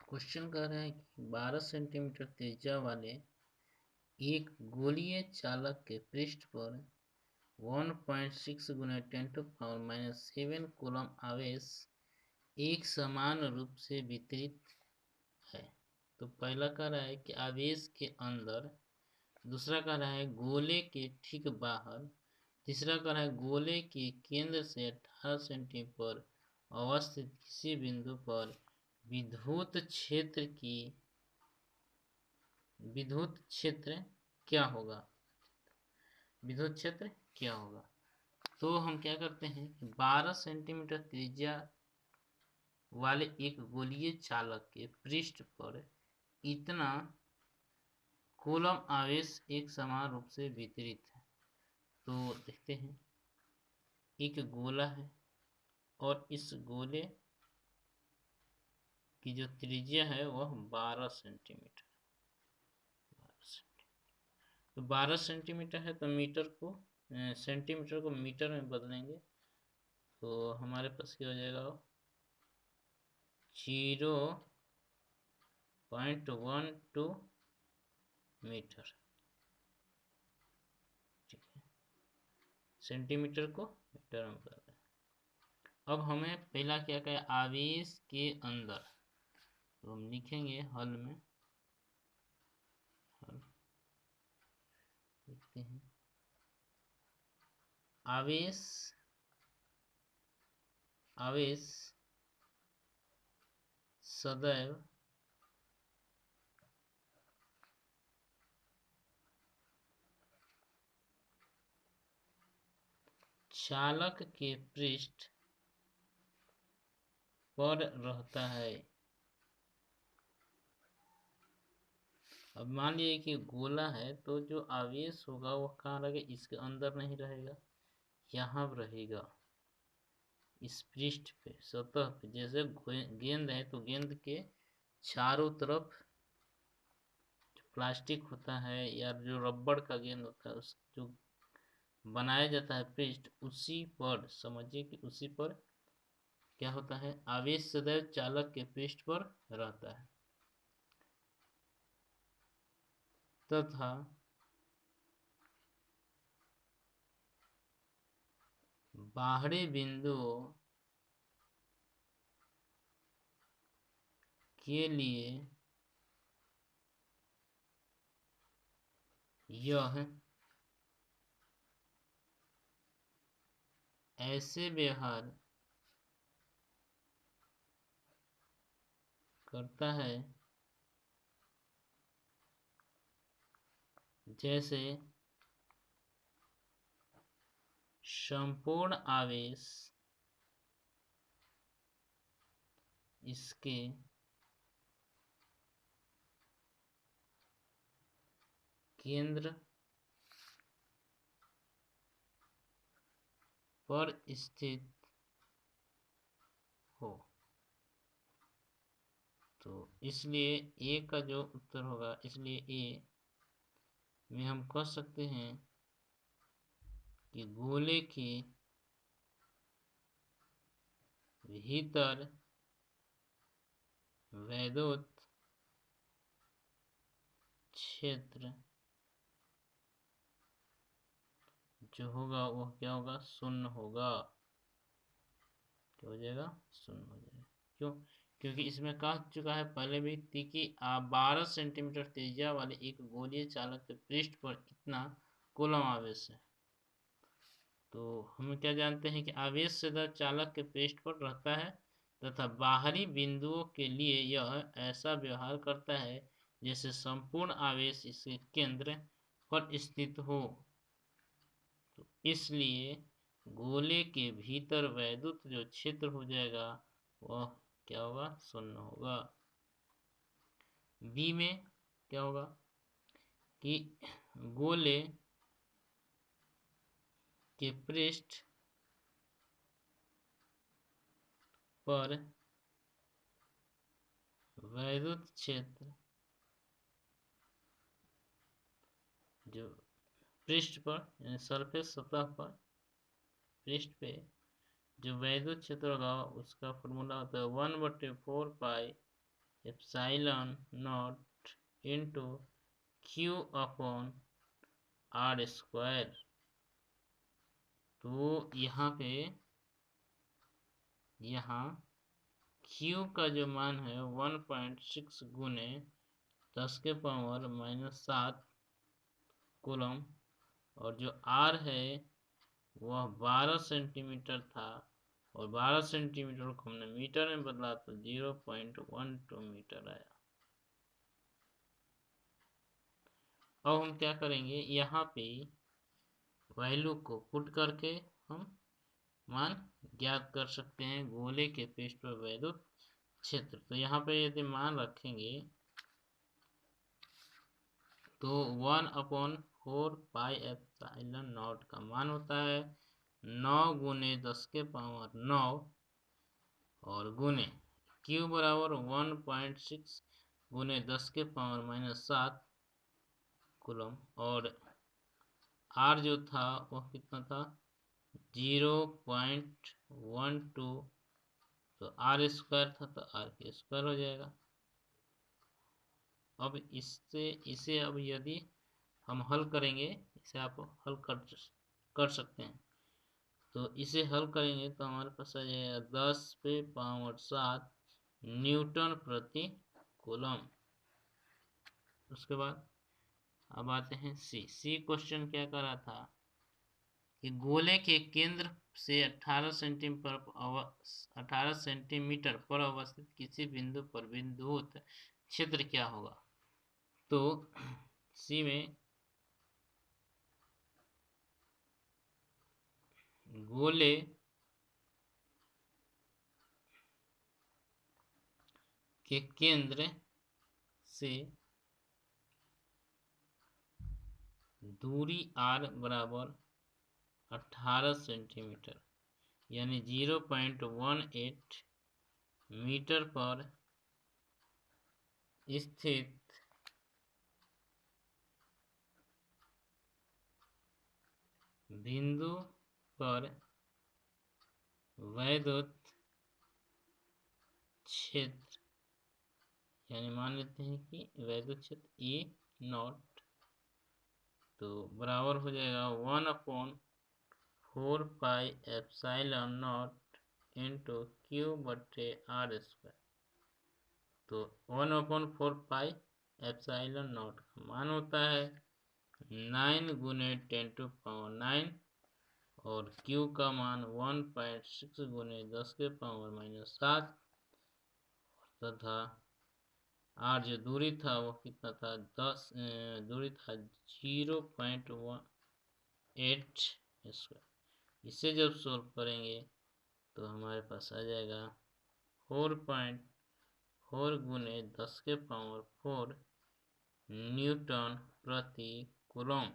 Question कह रहा है कि 12 सेंटीमीटर त्रिज्या वाले एक गोलीय चालक के पृष्ठ पर 1.6 गुना 10⁻⁻7 कूलम आवेश एक समान रूप से वितरित है। तो पहला कह रहा है कि आवेश के अंदर, दूसरा कह रहा है गोले के ठीक बाहर, तीसरा कह रहा है गोले के केंद्र से 18 सेंटीमीटर पर अवस्थित किसी बिंदु पर विद्युत क्षेत्र क्या होगा। विद्युत क्षेत्र क्या होगा। तो हम क्या करते हैं कि 12 सेंटीमीटर त्रिज्या वाले एक गोलीय चालक के पृष्ठ पर इतना कूलम आवेश एक समान रूप से वितरित है। तो देखते हैं, एक गोला है और इस गोले की जो त्रिज्या है वह 12 सेंटीमीटर। तो 12 सेंटीमीटर है तो सेंटीमीटर को मीटर में बदलेंगे तो हमारे पास क्या हो जाएगा, 0.12 मीटर। ठीक है, सेंटीमीटर को मीटर में बदलें। अब हमें पहला क्या कहे, आवेश के अंदर, तो हम लिखेंगे हल में, देखते हैं, आवेश सदैव चालक के पृष्ठ पर रहता है। अब मान लीजिए कि गोला है तो जो आवेश होगा वह कहाँ रहेगा, इसके अंदर नहीं रहेगा, यहाँ रहेगा, इस पृष्ठ पे, सतह पे। जैसे गेंद है तो गेंद के चारों तरफ जो प्लास्टिक होता है या जो रबड़ का गेंद होता है, उस जो बनाया जाता है पृष्ठ, उसी पर समझिए कि उसी पर क्या होता है, आवेश सदैव चालक के पृष्ठ पर रहता है तथा बाहरी बिंदुओं के लिए यह ऐसे व्यवहार करता है जैसे संपूर्ण आवेश इसके केंद्र पर स्थित हो। तो इसलिए ए का जो उत्तर होगा, इसलिए ए में हम कह सकते हैं कि गोले के भीतर विद्युत क्षेत्र जो होगा वह क्या होगा, शून्य होगा। क्या हो जाएगा, शून्य हो जाएगा। क्यों? क्योंकि इसमें कह चुका है पहले भी कि 12 सेंटीमीटर त्रिज्या वाले एक गोलीय चालक के पृष्ठ पर इतना कूलम आवेश है। तो हम क्या जानते हैं कि आवेश सदैव चालक के पृष्ठ पर रहता है तथा बाहरी बिंदुओं के लिए यह ऐसा व्यवहार करता है जैसे संपूर्ण आवेश इसके केंद्र पर स्थित हो। तो इसलिए गोले के भीतर विद्युत जो क्षेत्र हो जाएगा वह क्या होगा, शून्य होगा। बी में क्या होगा कि गोले के पृष्ठ पर विद्युत क्षेत्र जो पृष्ठ पर यानी सरफेस, सतह पर, पृष्ठ पे जो विद्युत क्षेत्र होगा उसका फॉर्मूला होता है 1/4 pi epsilon naught into Q upon R square. तो यहाँ पे Q का जो मान है 1.6 गुने 10 के पावर -7 कूलम, और जो R है वह 12 सेंटीमीटर था, और 12 सेंटीमीटर को हमने मीटर में बदला तो 0.12 मीटर आया। अब हम क्या करेंगे, यहाँ पे वैल्यू को पुट करके हम मान ज्ञात कर सकते हैं गोले के पृष्ठ पर वैद्युत क्षेत्र। तो यहाँ पे यदि मान रखेंगे तो 1/4πε0 का मान होता है 9 गुने 10 के पावर 9 और गुने Q बराबर 1.6 गुने 10 के पावर -7 कूलम, और R जो था वह कितना था 0.12, तो R स्क्वायर था तो R के स्क्वायर हो जाएगा। अब इसे अब यदि हम हल करेंगे, इसे आप हल कर सकते हैं, तो इसे हल करेंगे तो हमारे पास आ जाएगा 10 पे पावर 7 न्यूटन प्रति कूलम। उसके बाद अब आते हैं सी क्वेश्चन क्या कर रहा था कि गोले के केंद्र से 18 सेंटीमीटर पर अवस्थित किसी बिंदु पर बिंदुवत क्षेत्र क्या होगा। तो सी में गोले के केंद्र से दूरी r बराबर 18 सेंटीमीटर यानी 0.18 मीटर पर स्थित बिंदु पर वैद्युत क्षेत्र, यानी मान लेते हैं कि वैद्युत क्षेत्र E0, तो बराबर हो जाएगा 1/4πε0 इंटू Q/R स्क्वायर। तो 1/4πε0 का मान होता है 9 गुने 10⁻⁹, और Q का मान 1.6 गुने 10 के पावर -7, तथा R जो दूरी था वो कितना था 0.18 स्क्वायर। इसे जब सोल्व करेंगे तो हमारे पास आ जाएगा 4.4 गुने 10 के पावर 4 न्यूटन प्रति कूलम।